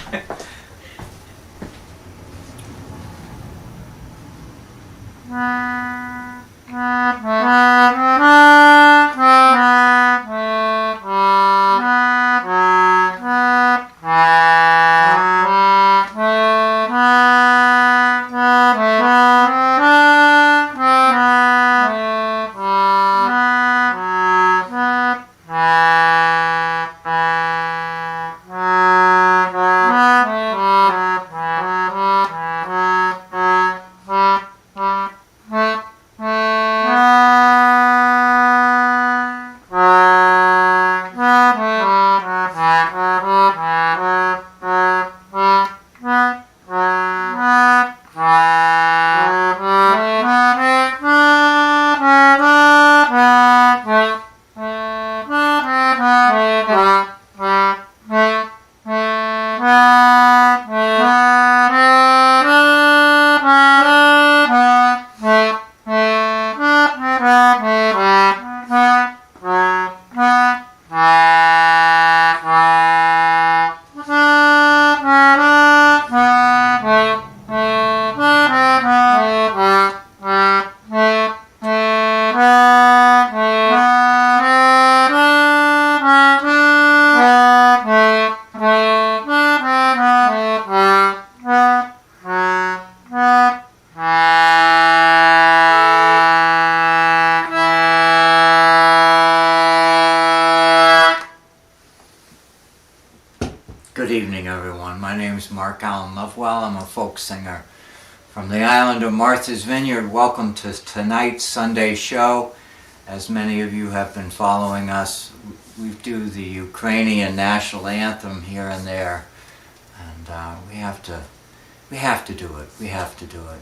Good evening, everyone. My name is Mark Allen Lovewell. I'm a folk singer from the island of Martha's Vineyard. Welcome to tonight's Sunday show. As many of you have been following us, we do the Ukrainian national anthem here and there, and we have to do it. We have to do it,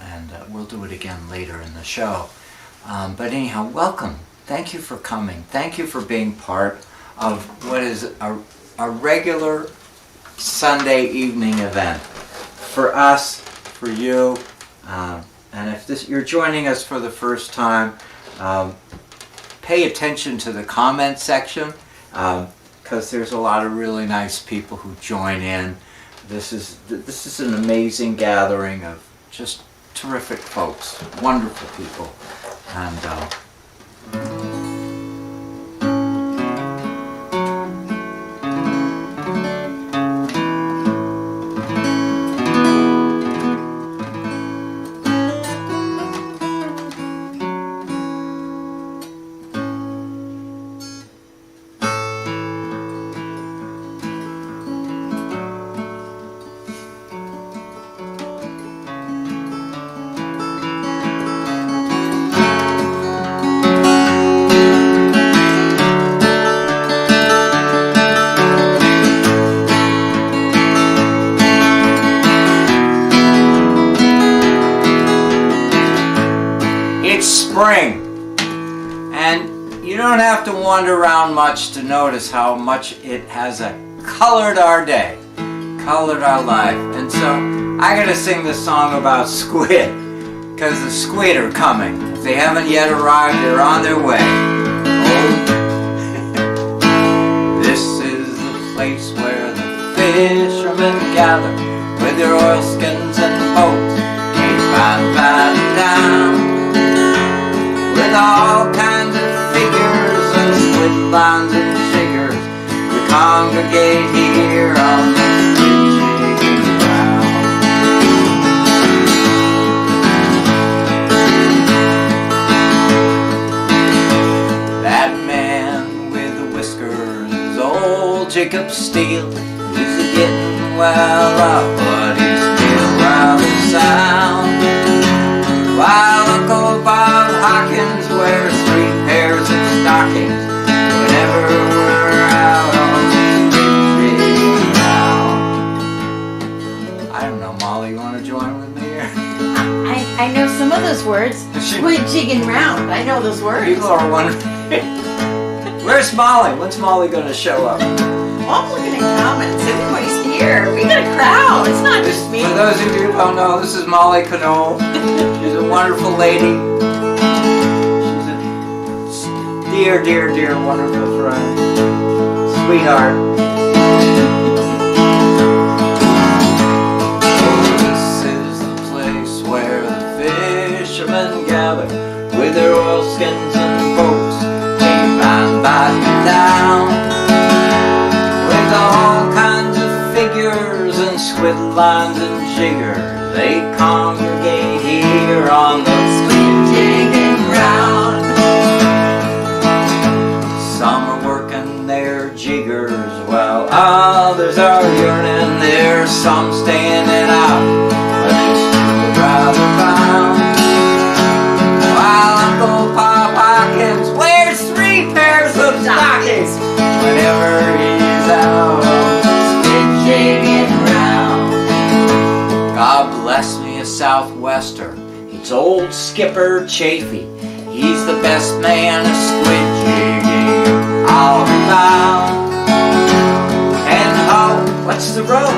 and we'll do it again later in the show. But anyhow, welcome. Thank you for coming. Thank you for being part of what is a regular Sunday evening event for us, for you, and if you're joining us for the first time, pay attention to the comment section, because there's a lot of really nice people who join in. This is an amazing gathering of just terrific folks, wonderful people, and spring, and you don't have to wander around much to notice how much it has colored our day, colored our life. And so I gotta sing this song about squid, because the squid are coming. If they haven't yet arrived, they're on their way. Oh, this is the place where the fishermen gather with their oilskins and boats, came fighting down with all kinds of figures and squid lines and shakers. We congregate here on the squid ground. That man with the whiskers is old Jacob Steele. He's getting well up, but he's still rather sound. While Uncle Bob Hawkins wears 3 pairs of stockings whenever we're out on the street now. I don't know, Molly, you want to join with me here? I know some of those words. Squid jigging round. I know those words. People are wondering, where's Molly? When's Molly going to show up? Well, I'm looking at comments. Everybody's here. We got a crowd. It's not just me. For those of you who don't know, this is Molly Cano. She's a wonderful lady. She's a dear, dear, dear, wonderful friend. Sweetheart. lines and jiggers, they congregate here on the Squid jigging ground. Some are working their jiggers while others are yearning. There's some standing out when it's rather bound. While Uncle Pop Hawkins wears 3 pairs of stockings whenever he's out on the squid jigging ground. God bless me a southwester. It's old Skipper Chafee. He's the best man of squid jigging all around. And oh, what's the rope?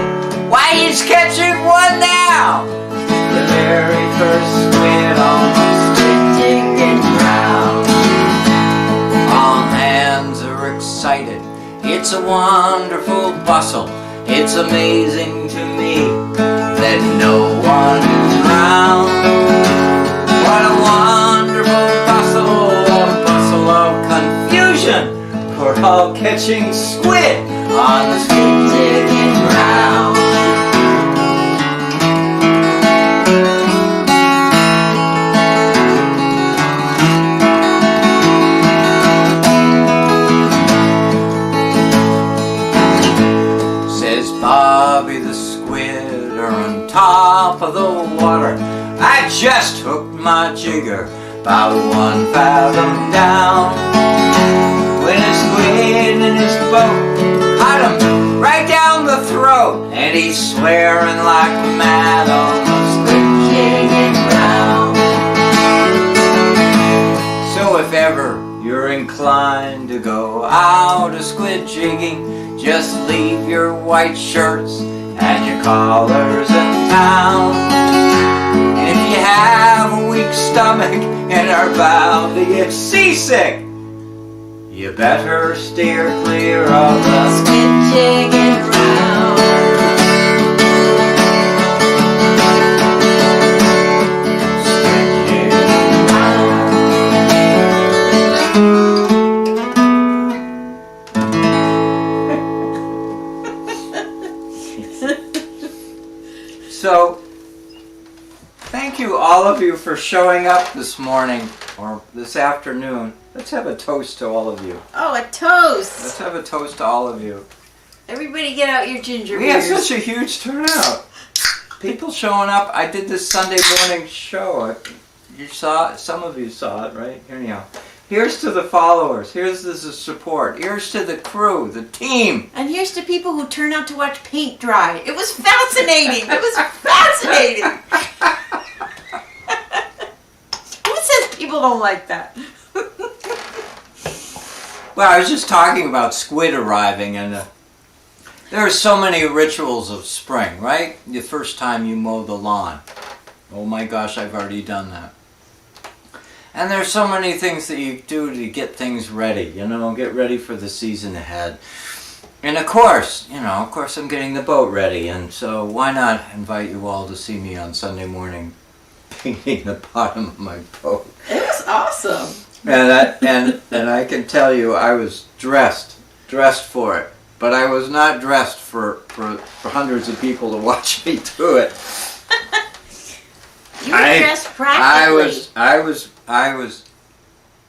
Why, he's catching one now! The very first squid on the squid jigging ground. All hands are excited. It's a wonderful bustle. It's amazing to me that no one is around. What a wonderful bustle of confusion. We're all catching squid on the squid jigging ground. Says Bobby the squid are on top of the water. I just hooked my jigger about 1 fathom down, when a squid in his boat caught him right down the throat, and he's swearing like mad on the squid jigging ground. So if ever you're inclined to go out a squid jigging, just leave your white shirts and your collars in town. And if you have a weak stomach and are bound to get seasick, you better steer clear of the Squid jigging ground. squid jigging ground. So, thank you all of you for showing up this morning or this afternoon. Let's have a toast to all of you. Oh, a toast. Let's have a toast to all of you. Everybody get out your ginger We had beers. such a huge turnout. People showing up. I did this Sunday morning show. You saw it. Some of you saw it, right? Anyhow, here's to the followers. Here's to the support. Here's to the crew, the team. And here's to people who turn out to watch paint dry. It was fascinating. It was fascinating. Who says people don't like that? Well, I was just talking about squid arriving, and there are so many rituals of spring, right? The first time you mow the lawn. Oh my gosh, I've already done that. And there's so many things that you do to get things ready, you know, get ready for the season ahead. And of course, I'm getting the boat ready, and so why not invite you all to see me on Sunday morning painting the bottom of my boat. It was awesome. And I can tell you, I was dressed for it, but I was not dressed for hundreds of people to watch me do it. You were dressed practically. I was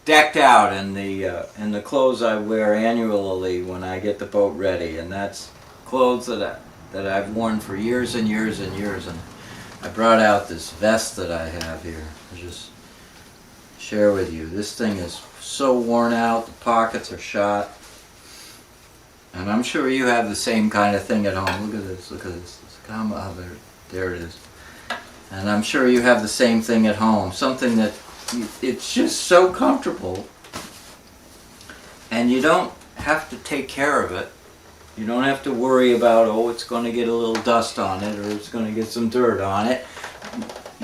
decked out in the clothes I wear annually when I get the boat ready, and that's clothes that I've worn for years and years and years. And I brought out this vest that I have here. I'll just share with you. This thing is so worn out, the pockets are shot. And I'm sure you have the same kind of thing at home. Look at this, look at this. There it is. And I'm sure you have the same thing at home. Something that it's just so comfortable, and you don't have to take care of it. You don't have to worry about, oh, it's going to get a little dust on it, or it's going to get some dirt on it.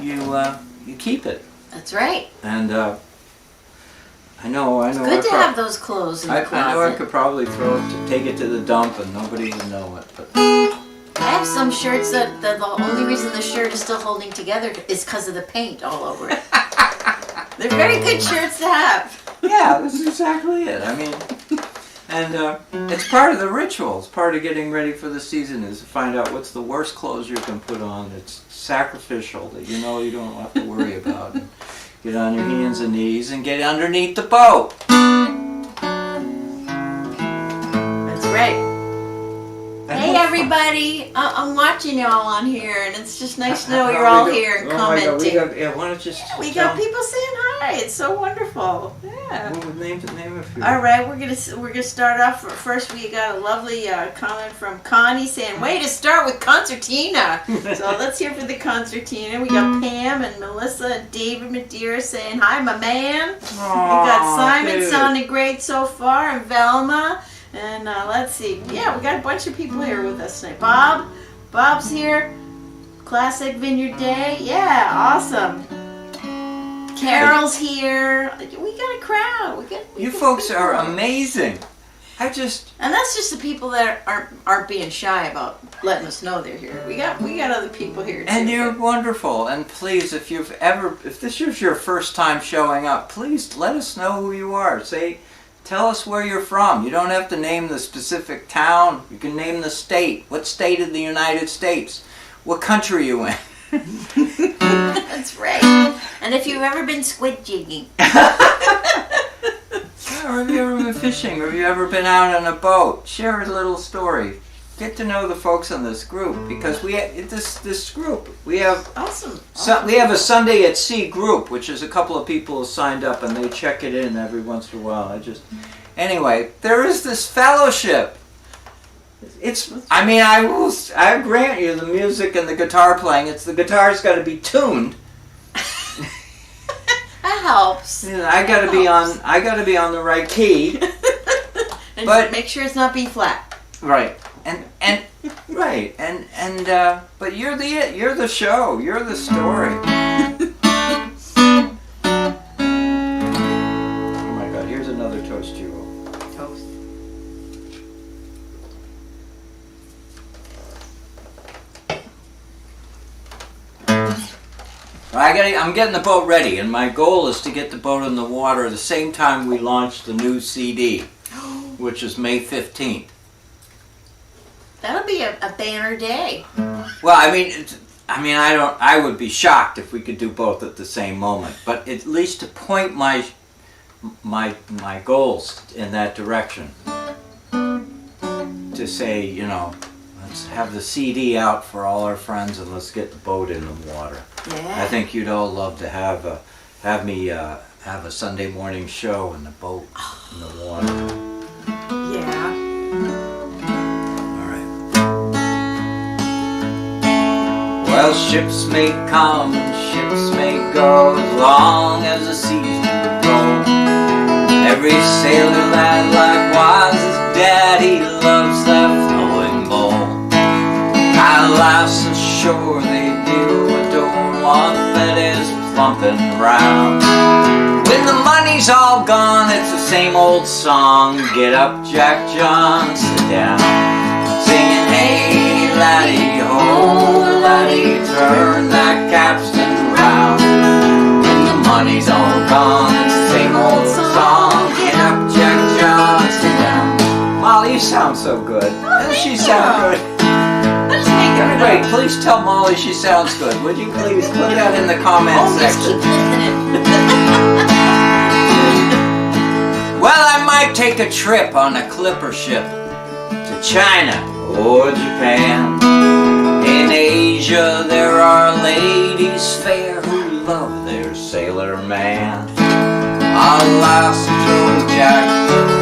You keep it. That's right. And I know. It's good to have those clothes in the closet. I know I could probably take it to the dump and nobody would know it. But I have some shirts that the only reason the shirt is still holding together is because of the paint all over it. They're very good shirts to have. yeah, this is exactly it. I mean, And it's part of the ritual. It's part of getting ready for the season is to find out what's the worst clothes you can put on. It's sacrificial that you know you don't have to worry about. And get on your hands and knees and get underneath the boat. That's right. Hey everybody, I'm watching y'all on here, and it's just nice to know you're all here and commenting. Why don't you just We got people saying hi. It's so wonderful. Yeah. What would name a few? All right, we're gonna start off. First, we got a lovely comment from Connie saying, "Way to start with concertina." So let's hear for the concertina. We got Pam and Melissa and David Madeira saying, "Hi, my man." We got Simon sounding great so far, and Velma. And let's see. Yeah, we got a bunch of people here with us tonight. Bob's here. Classic Vineyard Day. Yeah, awesome. Carol's here. We got a crowd. You folks are amazing. And that's just the people that aren't being shy about letting us know they're here. We got other people here too. And you're wonderful. And please, if this is your first time showing up, please let us know who you are. Tell us where you're from. You don't have to name the specific town. You can name the state. What state of the United States? What country you in? That's right. And if you've ever been squid jigging. Or have you ever been fishing? Or have you ever been out on a boat? Share a little story. Get to know the folks in this group, because we have this group. We have awesome. We have a Sunday at Sea group, which is a couple of people who signed up and they check it in every once in a while. Anyway, there is this fellowship. I grant you the music and the guitar playing. The guitar's got to be tuned. That helps. I got to be on the right key. But make sure it's not B flat. Right. But you're the show. You're the story. Oh my God! Here's another toast you roll. Toast. I'm getting the boat ready, and my goal is to get the boat in the water the same time we launch the new CD, which is May 15th. That'll be a banner day. Well, I would be shocked if we could do both at the same moment, but at least to point my goals in that direction. To say, let's have the CD out for all our friends and let's get the boat in the water. Yeah. I think you'd all love to have me have a Sunday morning show in the boat in the water. Yeah. Well, ships may come and ships may go, as long as the seas do roll. Every sailor lad likewise his daddy loves that flowing bowl. Alas, ashore they do adore one that is plumping round. When the money's all gone, it's the same old song. Get up, Jack John, sit down. Singing, hey, laddie, ho, laddie, turn that capstan round. When the money's all gone, it's the same old song. Get up, Jack John, sit down. Molly, you sound so good. Doesn't she sound good? Everybody, please tell Molly she sounds good. Would you please put that in the comment section? Just keep listening. Well, I might take a trip on a clipper ship to China or Japan. In Asia there are ladies fair who love their sailor man. Alas, Joe, Jack,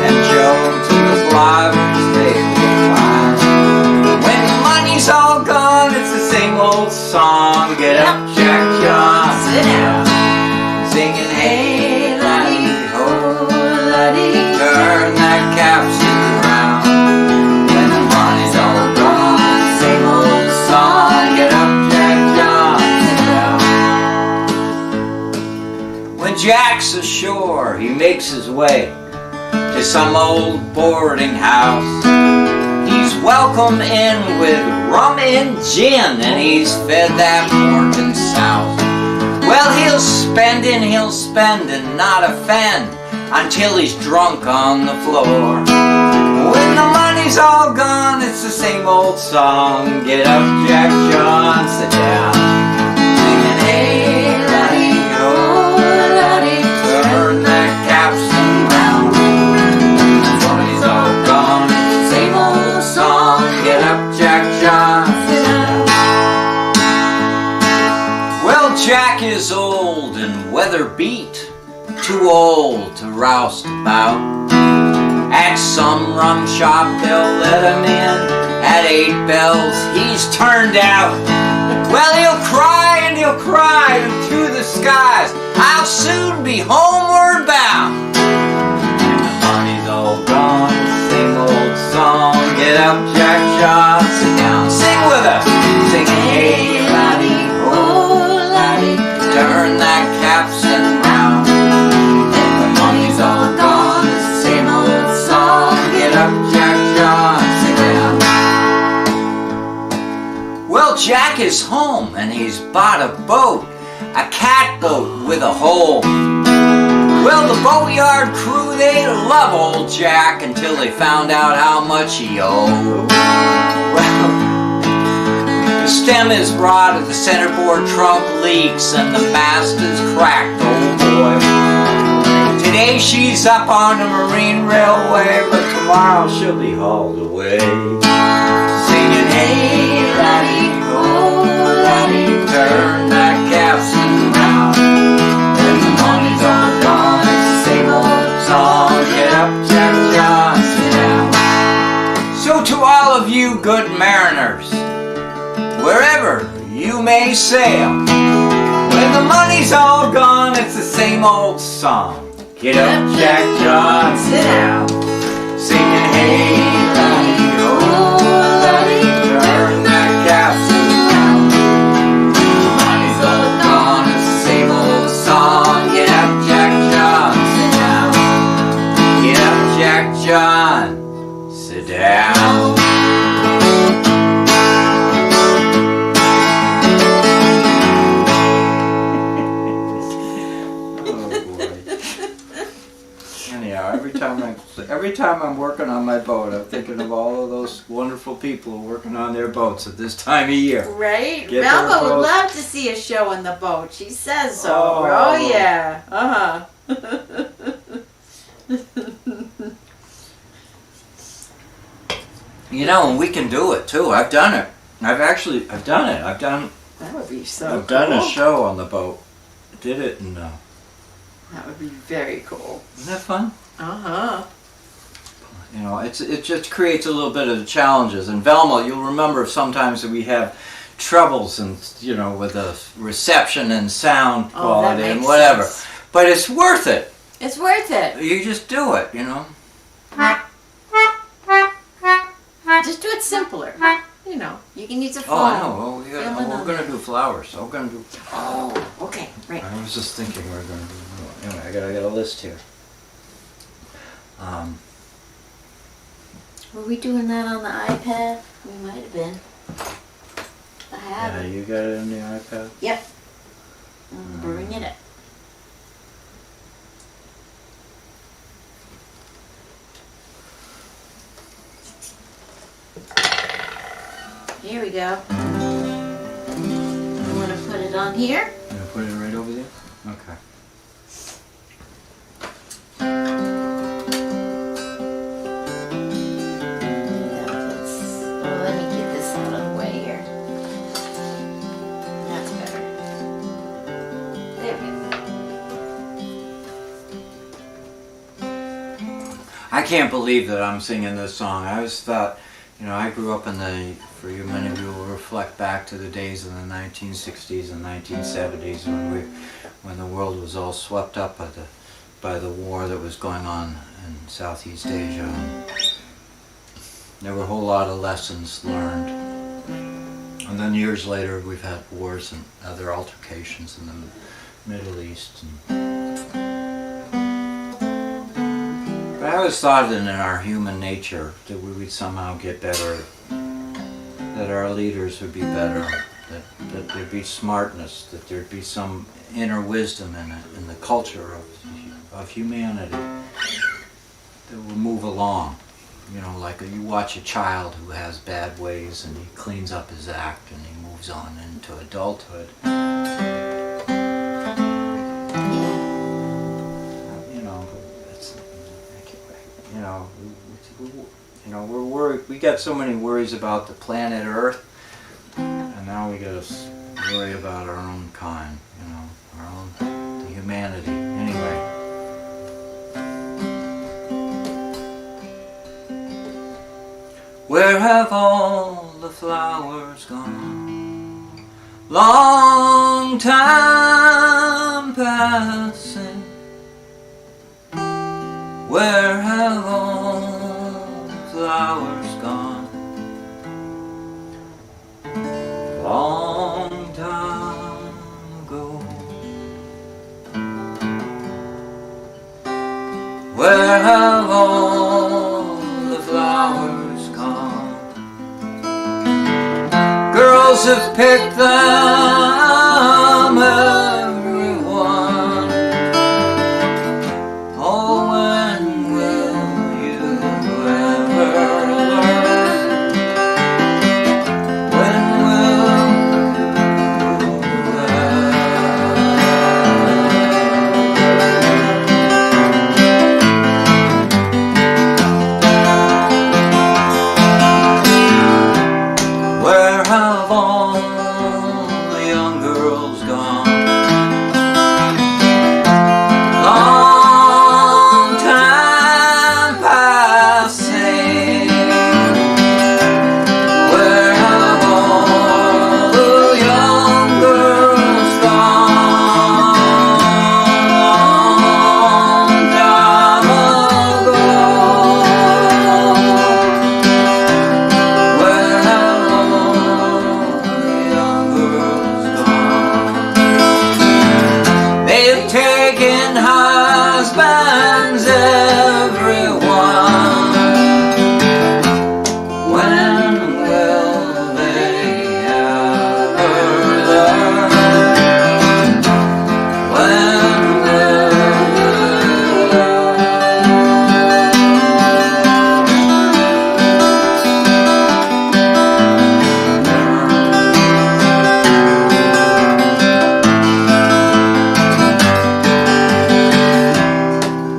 and Joe to the flyers they will find. When the money's all gone, it's the same old song. Get up, Jack John, sit down. Singing, hey, laddie, ho, laddie, turn that capstan round. When the money's all gone, same old song. Get up, Jack John, sit down. When Jack's ashore, he makes his way to some old boarding house. He's welcomed in with rum and gin, and he's fed that pork and souse. Well, he'll spend and not offend until he's drunk on the floor. money's all gone, it's the same old song. Get up, Jack John, sit down. Singing, hey, laddie, oh, laddie, turn that capstan round. Money's all gone, it's the same old song. Get up, Jack John, sit down. Well, Jack is old and weather beat, too old to roust about. At some rum shop they'll let him in. At 8 bells he's turned out. Well, he'll cry and he'll cry through the skies, I'll soon be homeward bound. And the money's all gone, same old song. Get up, Jack John, sit down. Sing with us. Singing, hey, laddie, oh, laddie, turn that capstan round. The money's all gone, same old song. Get up, Jack John, sit down. Well, Jack is home and he's bought a boat, a catboat with a hole. Well, the boatyard crew, they love old Jack until they found out how much he owed. Well, the stem is rotted, the centerboard trunk leaks, and the mast is cracked, oh boy. Today she's up on the marine railway, but tomorrow she'll be hauled away. Singing, hey, laddie, oh, laddie, turn that capstan round. And the money's all gone, it's the same old song. Get up, Jack John, sit down. So to all of you good mariners, wherever you may sail, when the money's all gone, it's the same old song. Get up, Jack John, sit down. Singing, hey, laddie, oh, laddie, turn that capstan round. The money's all gone, it's the same old song. Get up, Jack John, sit down. Get up, Jack John, sit down. Anyhow, every time I'm working on my boat, I'm thinking of all of those wonderful people working on their boats at this time of year. Right? Get their Velma would boats. love to see a show on the boat. She says so. Oh. Oh yeah. You know, and we can do it too. I've done it. I've done it. I've done a show on the boat. Did it, and That would be very cool. isn't that fun? You know, it just creates a little bit of challenges. And Velma, you'll remember sometimes that we have troubles and with the reception and sound quality and whatever. Sense. But it's worth it. It's worth it. You just do it, Just do it simpler. You can use a phone. Oh, I know. Well, we're gonna do flowers. So we're gonna do. Oh, okay, right. I was just thinking we're gonna do. Anyway, I got a list here. Were we doing that on the iPad? We might have been. I have Yeah, it. you got it on the iPad. Yep. I'm bringing it up. Here we go. I'm gonna put it on here. You gonna put it right over there? Okay. Let me get this out of the way here. That's better. There we go. I can't believe that I'm singing this song. I always thought, I grew up many of you will reflect back to the days of the 1960s and 1970s when the world was all swept up by the war that was going on in Southeast Asia. There were a whole lot of lessons learned. And then years later we've had wars and other altercations in the Middle East. But I always thought that in our human nature that we would somehow get better, that our leaders would be better, that there'd be smartness, that there'd be some inner wisdom in the culture of humanity that will move along. you know, like you watch a child who has bad ways and he cleans up his act and he moves on into adulthood. You know, it's, you know, we're worried. We got so many worries about the planet Earth, and now we got to worry about our own kind. You know, our own the humanity. Anyway. Where have all the flowers gone? Long time passing. Where have all the flowers gone? Long time ago. Where have all the flowers gone? Girls have picked them, everyone. Oh, when will you ever learn? When will you Where have all the young girls gone? Long time passing. Where have all the young girls gone? Long time ago. Where have young girls gone? They've taken husbands, everyone. When will they ever learn? When will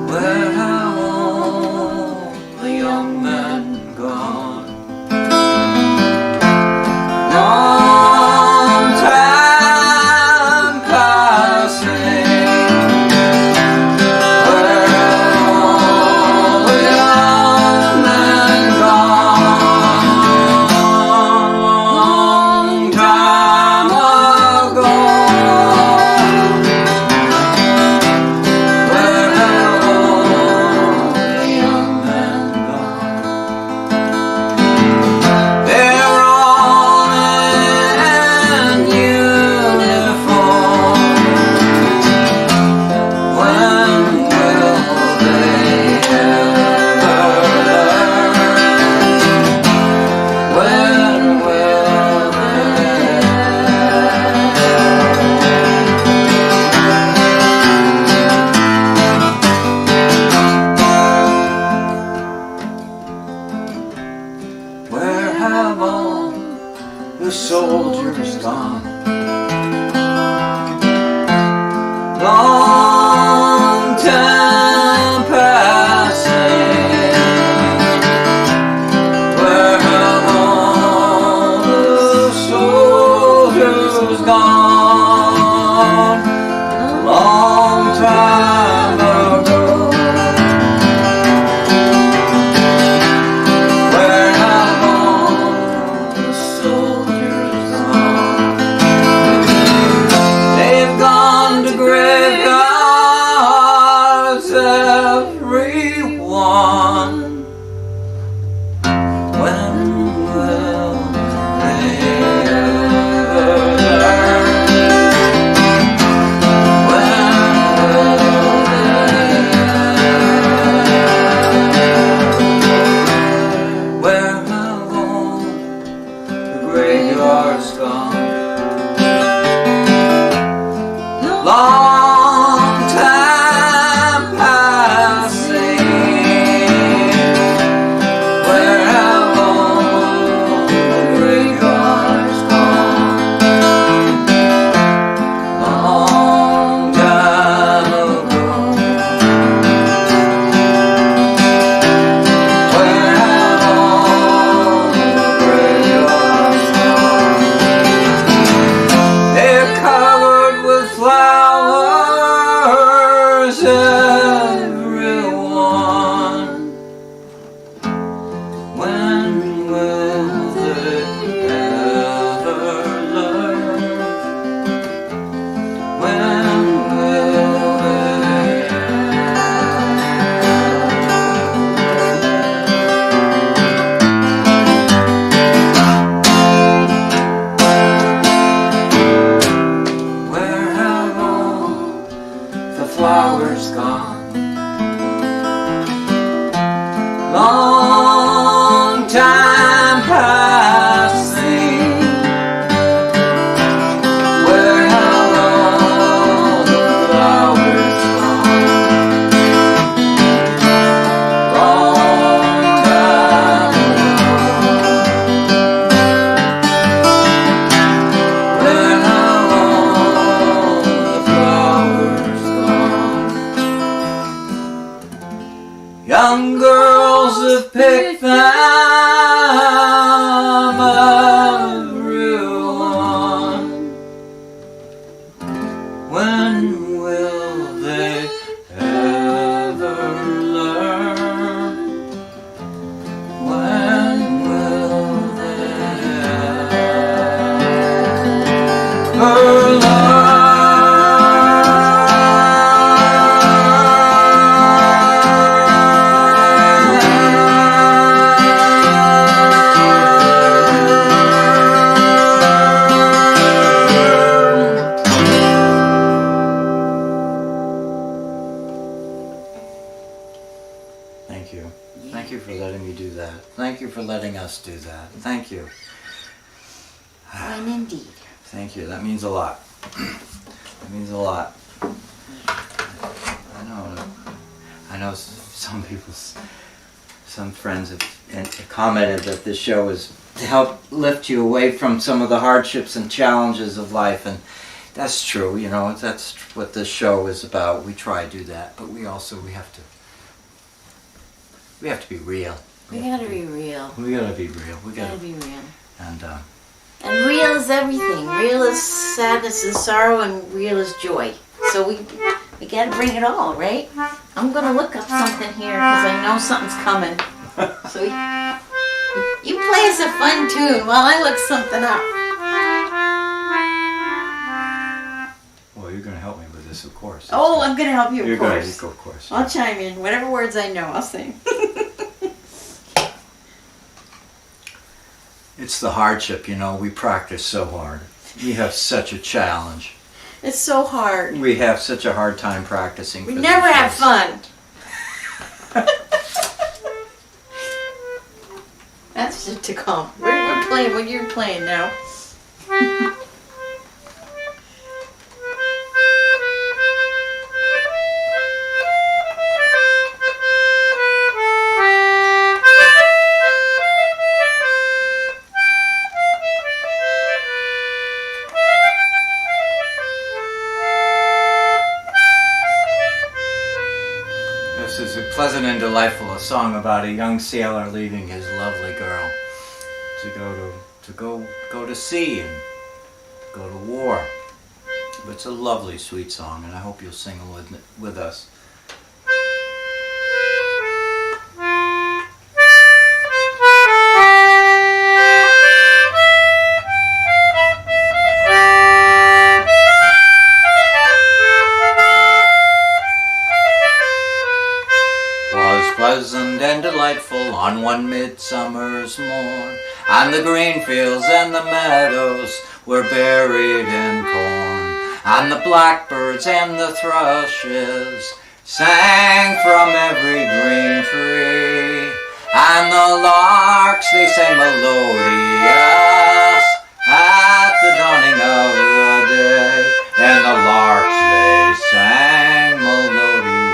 Where have all the young men gone? Long time passing. Where have all the young men gone? Long time ago. Where have all the young men gone? They're all in uniform. When will they ever learn? When will Where have all the soldiers gone? Long time passing. Where have all the soldiers gone? Long time ago. Where have all the soldiers gone? They've gone to graveyards, everyone. When will they ever learn? When her Thank you. Thank you for letting me do that. Thank you for letting us do that. Thank you. When indeed. Thank you. That means a lot. That means a lot. I know some people, some friends have commented that this show is to help lift you away from some of the hardships and challenges of life, and that's true. You know, that's what this show is about. We try to do that, but we have to be real. We gotta be real. We gotta be real. We Gotta be real. And real is everything. Real is sadness and sorrow, and real is joy. So we gotta bring it all, right? I'm gonna look up something here because I know something's coming. So you play us a fun tune while I look something up. well, you're gonna help me with this, of course. Oh, I'm gonna help you, of You're course. gonna, of course. I'll chime in. Whatever words I know, I'll sing. It's the hardship, you know. We practice so hard. We have such a challenge. It's so hard. We have such a hard time practicing. We for never these have shows. fun. That's just to come. We're playing what you're playing now. This is a pleasant and delightful a song about a young sailor leaving his lovely girl to go to sea and go to war. But it's a lovely, sweet song, and I hope you'll sing with us. Pleasant and delightful on one midsummer's morn, and the green fields and the meadows were buried in corn, and the blackbirds and the thrushes sang from every green tree, and the larks they sang melodious at the dawning of the day, and the larks they sang melodious.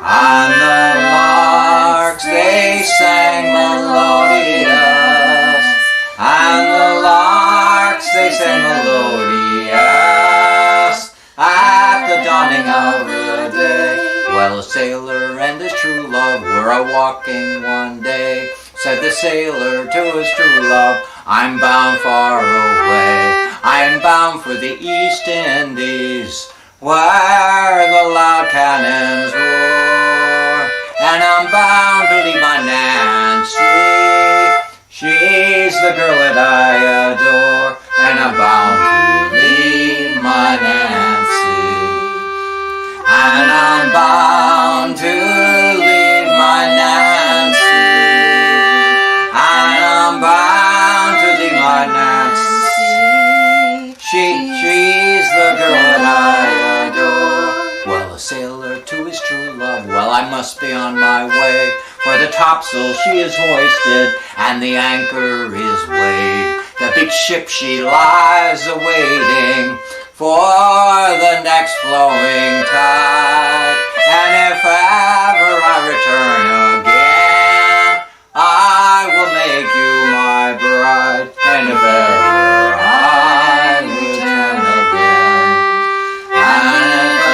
And the larks they sang melodious, and the larks they sang melodious at the dawning of the day. Well, a sailor and his true love were a-walking one day. Said the sailor to his true love, I'm bound far away. I'm bound for the East Indies, where the loud cannons roar, and I'm bound to leave my Nancy. She's the girl that I adore, and I'm bound to leave my Nancy. And I'm bound to leave my Nancy. And I'm bound to leave my Nancy. She's the girl that I adore. Well, a sailor to his true love, well, I must be on my way, for the topsail she is hoisted, and the anchor is weighed. The big ship she lies awaiting for the next flowing tide. And if ever I return again, I will make you my bride. And if ever I return again, and if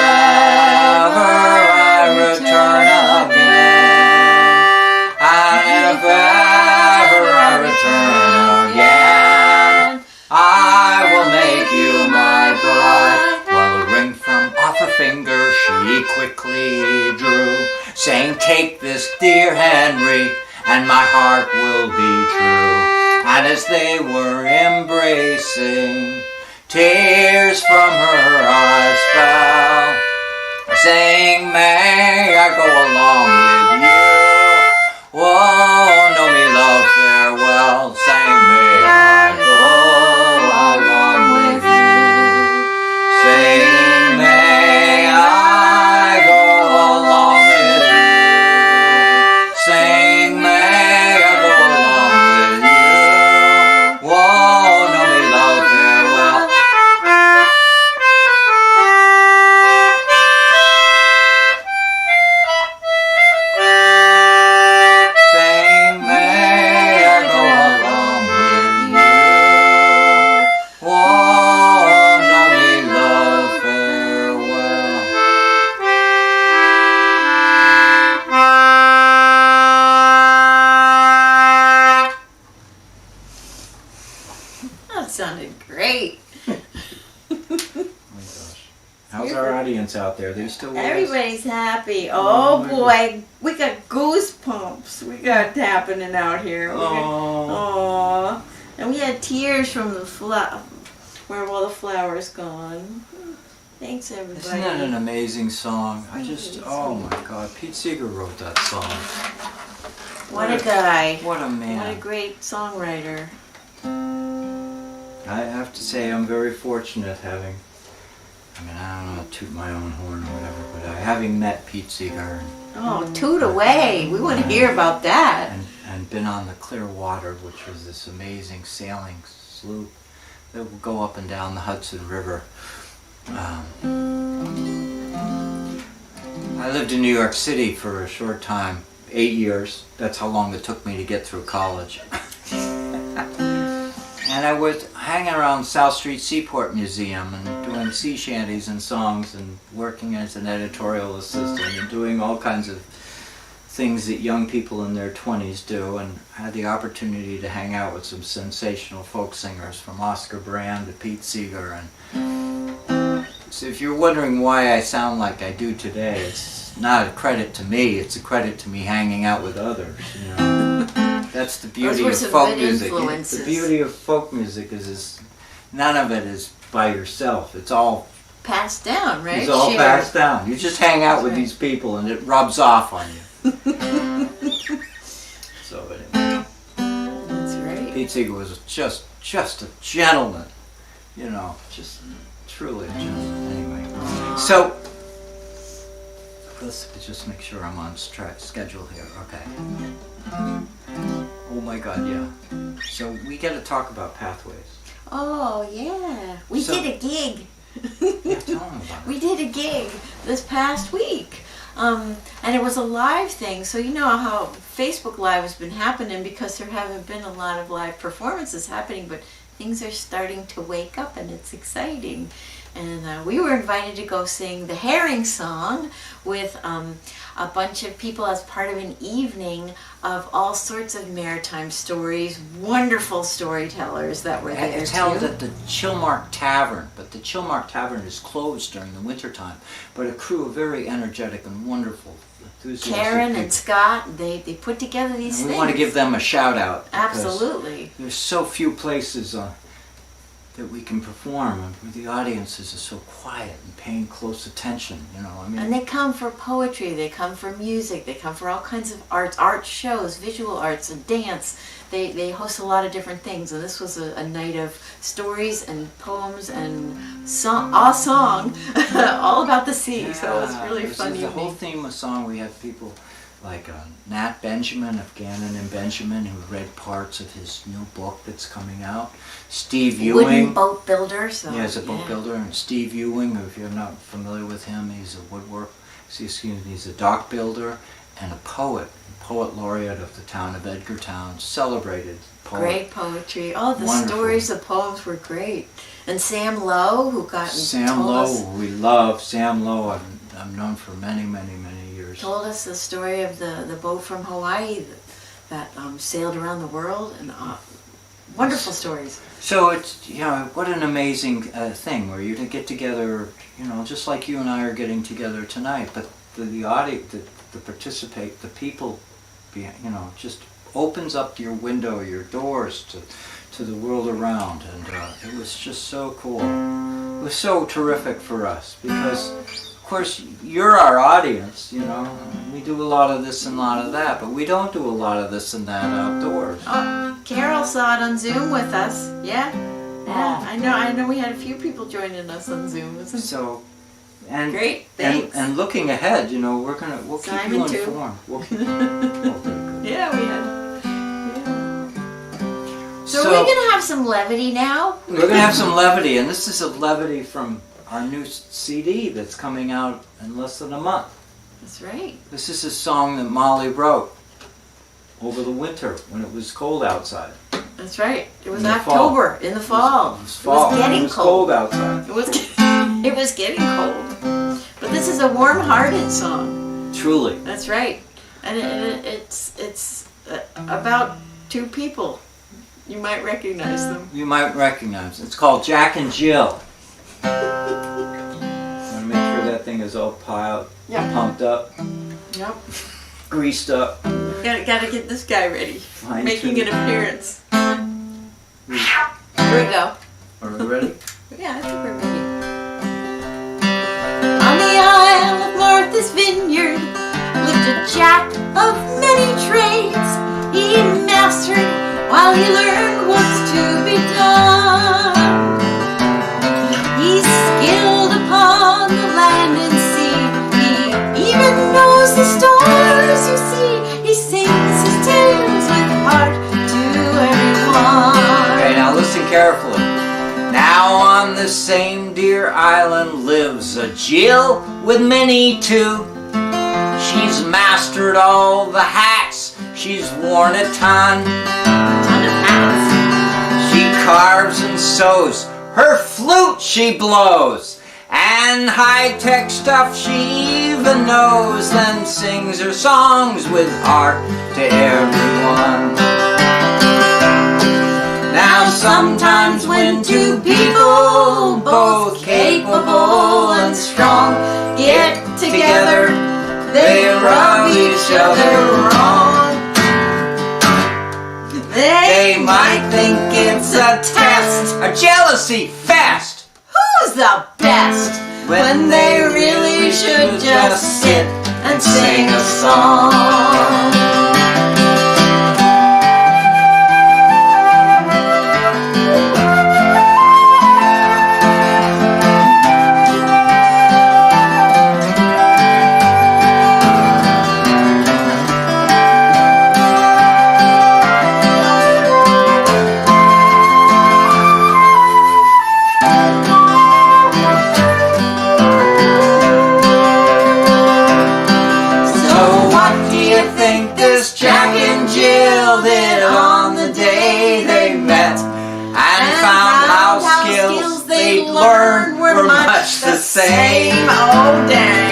ever I return again, and if ever I return again, I will make you my bride. Well, a ring from off her finger she quickly drew, saying, take this, dear Henry, and my heart will be true. And as they were embracing, tears from her eyes fell, saying, may I go along with you? Whoa, know me love farewell, saying, may I go along with you? Saying, may I go along with you? Saying, may I go along with you? Whoa, know me love farewell. Saying, may I go along with you? Whoa, know me love farewell. That sounded great. Oh my gosh. How's our audience out there? They still with us? Everybody's happy. Oh, Oh my boy, we got goosebumps. We got happening out here. Oh. Aw. And we had tears from the where all the flowers gone. Thanks everybody. Isn't that an amazing song? I just, oh my God, Pete Seeger wrote that song. What a guy. What a man. What a great songwriter. I have to say I'm very fortunate having, I mean, I don't know, toot my own horn or whatever, but having met Pete Seeger Oh, toot away. We want to hear about that. and been on the Clearwater, which was this amazing sailing sloop that would go up and down the Hudson River. I lived in New York City for a short time, 8 years. That's how long it took me to get through college. And I was hanging around South Street Seaport Museum and doing sea shanties and songs and working as an editorial assistant and doing all kinds of things that young people in their 20s do, and had the opportunity to hang out with some sensational folk singers from Oscar Brand to Pete Seeger. And so if you're wondering why I sound like I do today, it's not a credit to me, it's a credit to me hanging out with others, you know. That's the beauty of folk music. The beauty of folk music is none of it is by yourself. It's all Passed down, right? It's all Shared. passed down. You just hang out with right. these people and it rubs off on you. So anyway, That's right. Pete Seeger was just a gentleman. You know, just truly a gentleman. Anyway, so let's just make sure I'm on schedule here. Okay. Oh my God, yeah. So we got to talk about pathways. Oh, yeah. We So- did a gig. Yeah, tell them about it. We did a gig this past week. And it was a live thing. So you know how Facebook Live has been happening because there haven't been a lot of live performances happening, but things are starting to wake up and it's exciting. And we were invited to go sing the Herring Song with a bunch of people as part of an evening of all sorts of maritime stories, wonderful storytellers that were there It's held too. at the Chilmark Tavern, but the Chilmark Tavern is closed during the wintertime. But a crew of very energetic and wonderful, enthusiastic Karen people. and Scott, they put together these And things. we want to give them a shout out. because Absolutely. There's so few places that we can perform where the audiences are so quiet and paying close attention. You know, I mean, And they come for poetry, they come for music, they come for all kinds of arts, art shows, visual arts, and dance. They host a lot of different things, and this was a night of stories and poems and song, all about the sea. So it was really this fun is the whole evening. theme of song. We have people like Nat Benjamin of Gannon and Benjamin, who read parts of his new book that's coming out. Steve Ewing. Wooden boat builder. So Yeah, he's a boat builder. And Steve Ewing, who, if you're not familiar with him, he's a he's a dock builder and a poet laureate of the town of Edgartown, celebrated poet. Great poetry. Oh, the Wonderful. stories, the poems were great. And Sam Lowe, who got Sam told Lowe, us, we love Sam Lowe. I've known for many, many, many years. told us the story of the boat from Hawaii that sailed around the world, and wonderful stories. So it's, you know, what an amazing thing where you to get together, you know, just like you and I are getting together tonight, but the audience, the participate, the people, you know, just opens up your window, your doors to the world around, and it was just so cool. It was so terrific for us because, of course, you're our audience, you know. We do a lot of this and a lot of that, but we don't do a lot of this and that outdoors. Oh, Carol saw it on Zoom with us. Yeah. Yeah, I know we had a few people joining us on Zoom. So, and great, thanks. And looking ahead, you know, we'll keep Simon you too. informed. We'll keep Yeah, we had. So we're gonna have some levity now. We're gonna have some levity, and this is a levity from our new CD that's coming out in less than a month. That's right. This is a song that Molly wrote over the winter when it was cold outside. That's right. It was In the October in the fall. It was fall. It was getting cold outside. It was getting cold. But this is a warm-hearted song. Truly. That's right. And it's about two people. You might recognize them. You might recognize it. It's called Jack and Jill. Want to make sure that thing is all piled, pumped up, greased up. Gotta get this guy ready. Making an appearance. Here we go. Are we ready? Yeah, I think we're ready. On the Isle of Martha's Vineyard lived a Jack of many trades. He mastered while he learned what's to be done. He's skilled upon the land and sea. He even knows the stars you see. He sings his tales with heart to everyone. Okay, now listen carefully. Now on the same dear island lives a Jill with many too. She's mastered all the hats. She's worn a ton of hats. She carves and sews. Her flute she blows. And high-tech stuff she even knows. Then sings her songs with heart to everyone. Now sometimes when two people, both capable and strong, get together, they rub each other wrong. They might think it's a test, a jealousy fest. Who's the best? When they really should just sit and sing a song. Same, oh dang.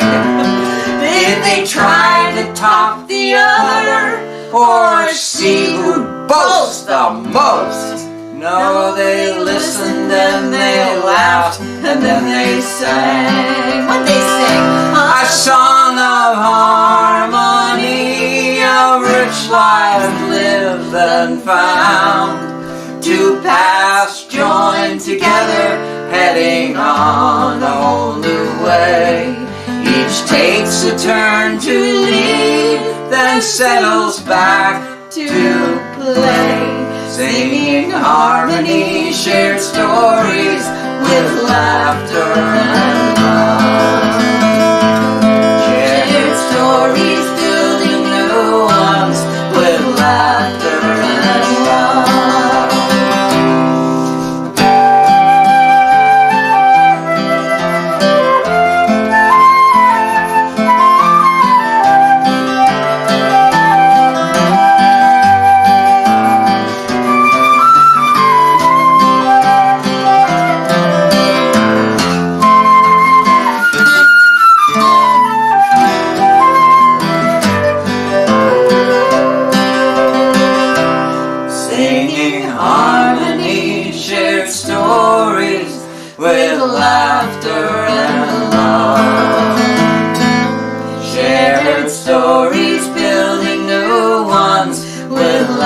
Did they try to top the other or see who'd boast the most? No, they listened and they laughed and then they sang. What'd they sing? A song of harmony, a rich life lived and found. Two paths joined together, heading on a whole new way. Each takes a turn to leave, then settles back to play. Singing harmony, shared stories with laughter and love. Shared stories, building new ones with laughter and love. With laughter and love. Shared stories, building new ones with laughter.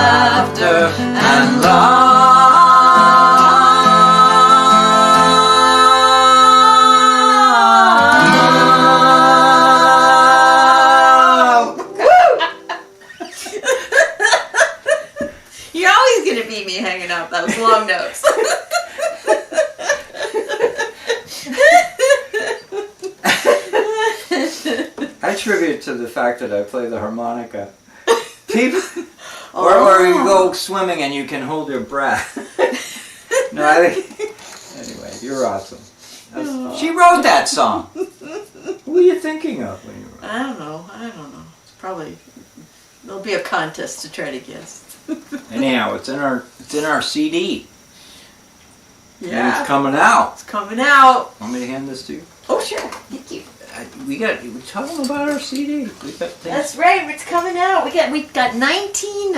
tribute to the fact that I play the harmonica. People, or you go swimming and you can hold your breath. No, I think. Anyway, you're awesome. She wrote that song. Who were you thinking of when you wrote it? I don't know. It's probably there'll be a contest to try to guess. Anyhow, it's in our CD. And Yeah, it's coming out. it's coming out. Want me to hand this to you? Oh sure, thank you. We tell them about our CD. We got things. That's right. It's coming out. We got 19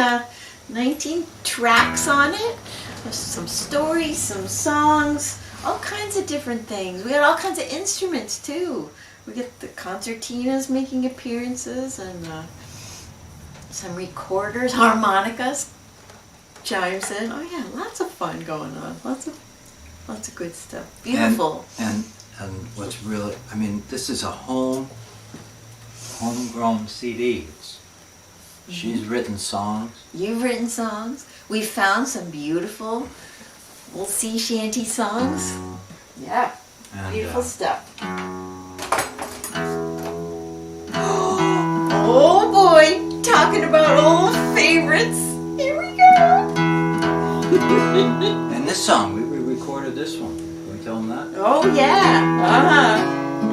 tracks on it. There's some stories, some songs, all kinds of different things. We got all kinds of instruments too. We get the concertinas making appearances and some recorders, harmonicas, chimes in. Oh yeah, lots of fun going on. Lots of good stuff. Beautiful. And what's really, I mean, this is a homegrown CD. She's written songs. You've written songs. We found some beautiful little sea shanty songs. Yeah, And, beautiful stuff. Oh boy, talking about old favorites. Here we go. and this song, we recorded this one. Can we tell them that? Oh yeah,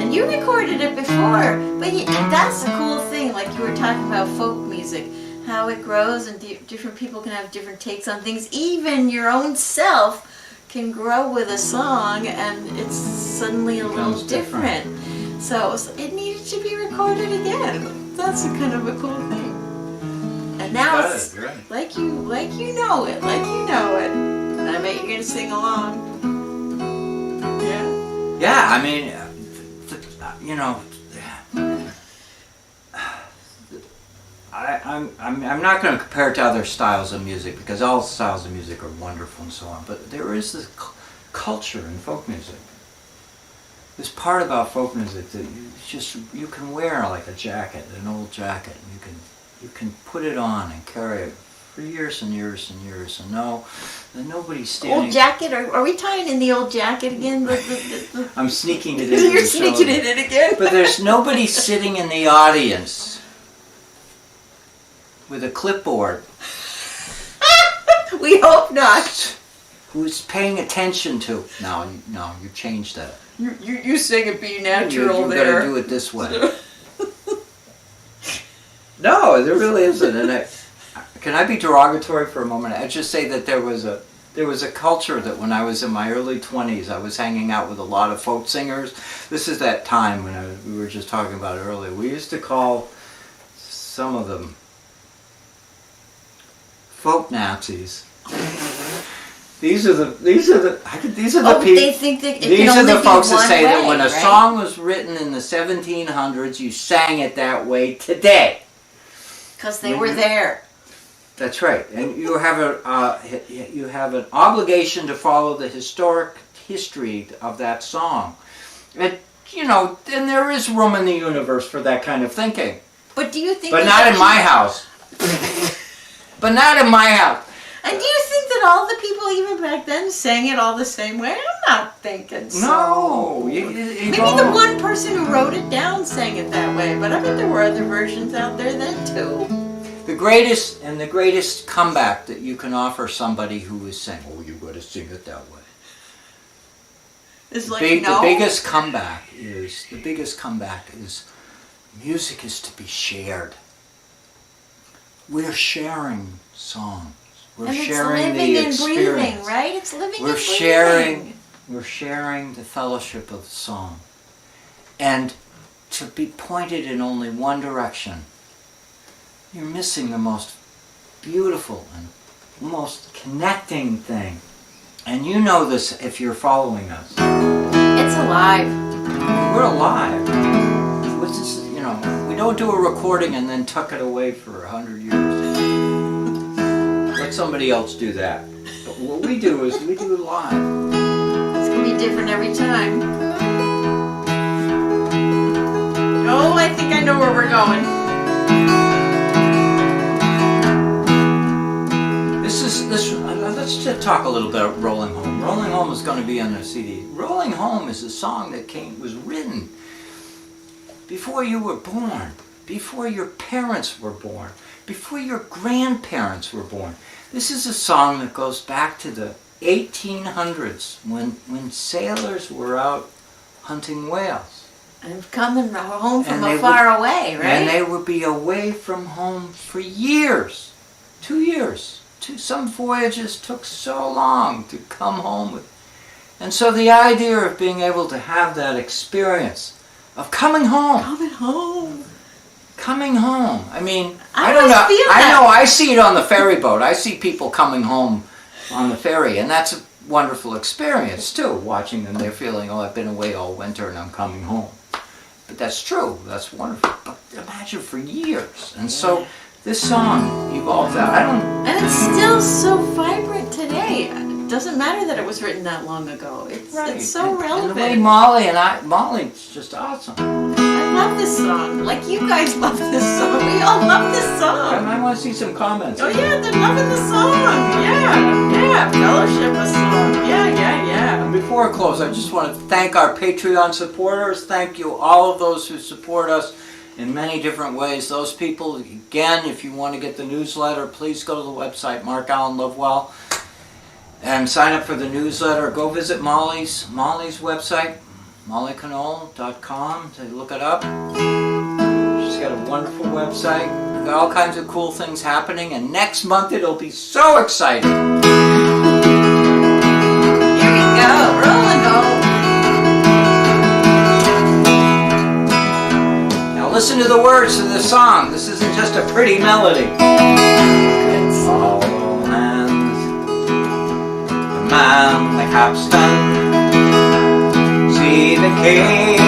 And you recorded it before, but that's the cool thing. Like you were talking about folk music, how it grows, and different people can have different takes on things. Even your own self can grow with a song, and it's suddenly a little different. So it needed to be recorded again. That's kind of a cool thing. And now it's like you know it, And I bet you're gonna sing along. Yeah. Yeah, I mean, you know, I'm not going to compare it to other styles of music because all styles of music are wonderful and so on. But there is this culture in folk music. There's part about folk music that you can wear like a jacket, an old jacket, and you can put it on and carry it for years and years and years, and nobody's standing. Old jacket? Are we tying in the old jacket again? I'm sneaking it in. You're sneaking it in again. But there's nobody sitting in the audience with a clipboard. We hope not. Who's paying attention to? No, you changed that. You sing it, be natural you there. You gotta do it this way. No, there really isn't. And can I be derogatory for a moment? I just say that there was a culture that when I was in my early 20s, I was hanging out with a lot of folk singers. This is that time when we were just talking about earlier. We used to call some of them folk Nazis. These are the people. They think that These are the folks that say that when a song was written in the 1700s, you sang it that way today. Because they were there. That's right, and you have an obligation to follow the historic history of that song. And and there is room in the universe for that kind of thinking. But do you think? But not in my house. But not in my house. And do you think that all the people even back then sang it all the same way? I'm not thinking so. No. Maybe the one person who wrote it down sang it that way, but I bet there were other versions out there then too. The greatest comeback that you can offer somebody who is saying, "Oh, you got to sing it that way." It's like The biggest comeback is music is to be shared. We're sharing songs. We're sharing the experience. And breathing, right? It's living and breathing. We're sharing the fellowship of the song. And to be pointed in only one direction, you're missing the most beautiful and most connecting thing. And you know this if you're following us. It's alive. We're alive. We don't do a recording and then tuck it away for 100 years. Let somebody else do that. But what we do is we do it live. It's going to be different every time. Oh, I think I know where we're going. Let's just talk a little bit about Rolling Home. Rolling Home is going to be on the CD. Rolling Home is a song that was written before you were born. before your parents were born, before your grandparents were born. This is a song that goes back to the 1800s when sailors were out hunting whales. And coming home from far away, right? And they would be away from home for years, 2 years. Some voyages took so long to come home with. And so the idea of being able to have that experience of coming home. Coming home. I mean, I don't know. I see it on the ferry boat. I see people coming home on the ferry, and that's a wonderful experience too, watching them. They're feeling, oh, I've been away all winter and I'm coming home. But that's true. That's wonderful. But imagine for years. And so this song evolved out. And it's still so vibrant today. It doesn't matter that it was written that long ago. It's so relevant. And the way Molly's just awesome. I love this song. Like you guys love this song. We all love this song. And I want to see some comments. Oh yeah, they're loving the song. Yeah. Fellowship a song. Yeah. And before I close, I just want to thank our Patreon supporters. Thank you, all of those who support us in many different ways. Those people, again, if you want to get the newsletter, please go to the website, Mark Allen Lovewell, and sign up for the newsletter. Go visit Molly's website, mollycanole.com, to look it up. She's got a wonderful website. We've got all kinds of cool things happening, and next month it'll be so exciting. Here we go, roll and go. Now listen to the words to this song. This isn't just a pretty melody. All hands, the man, the capstan, see the cable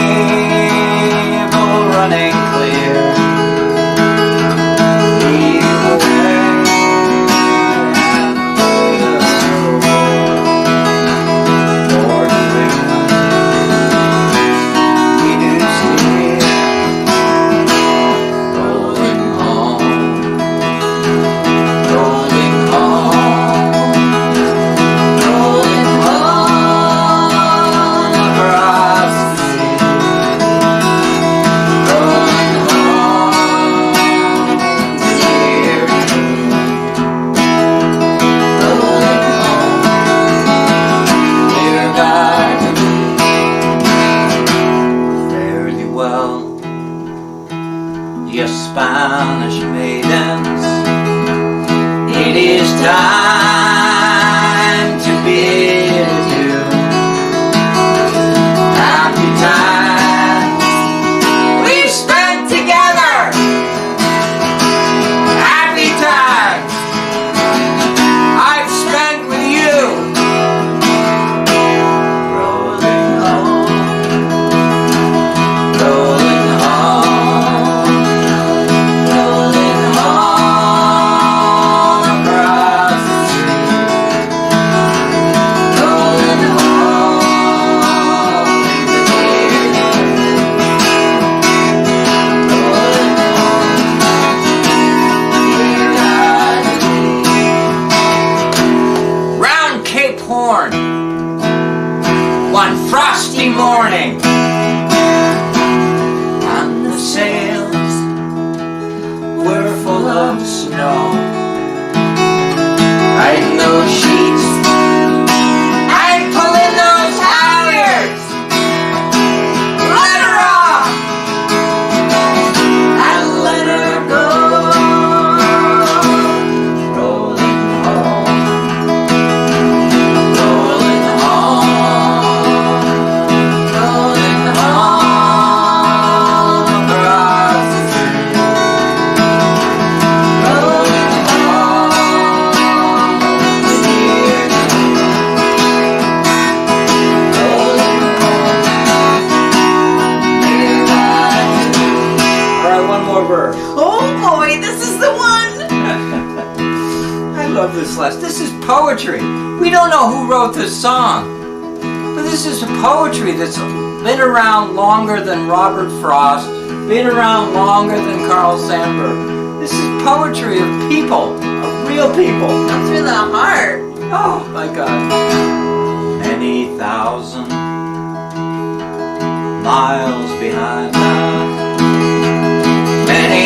running clear. Spanish maidens, it is time to bid adieu. Happy times we've spent together. Happy times I've spent with you. Rolling home, rolling home. One frosty morning, and the sails were full of snow. Riding those sheets and pulling those halyards, let her off and let her go. Rolling home, rolling home, rolling home across the sea. Rolling home, dear. Rolling home, dear God. All right, one more verse. Oh boy, this is the one. I love this last. This is poetry. We don't know who wrote this song, but this is a poetry that's been around longer than Robert Frost, been around longer than Carl Sandburg. This is poetry of people, of real people. Comes through the heart. Oh my God. Many thousand miles behind us, many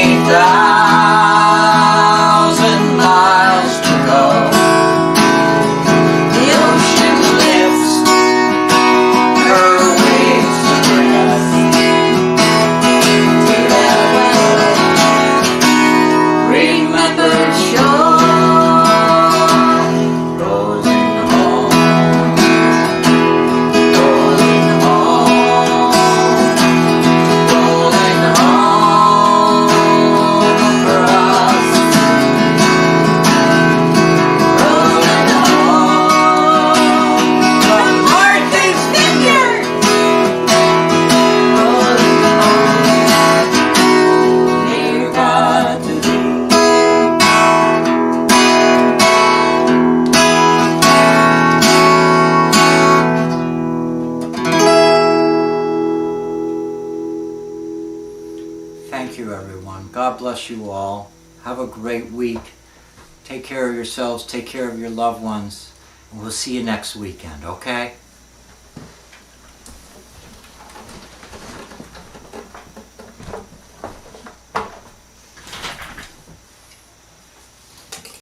Thank you, everyone. God bless you all. Have a great week. Take care of yourselves. Take care of your loved ones. And we'll see you next weekend, okay?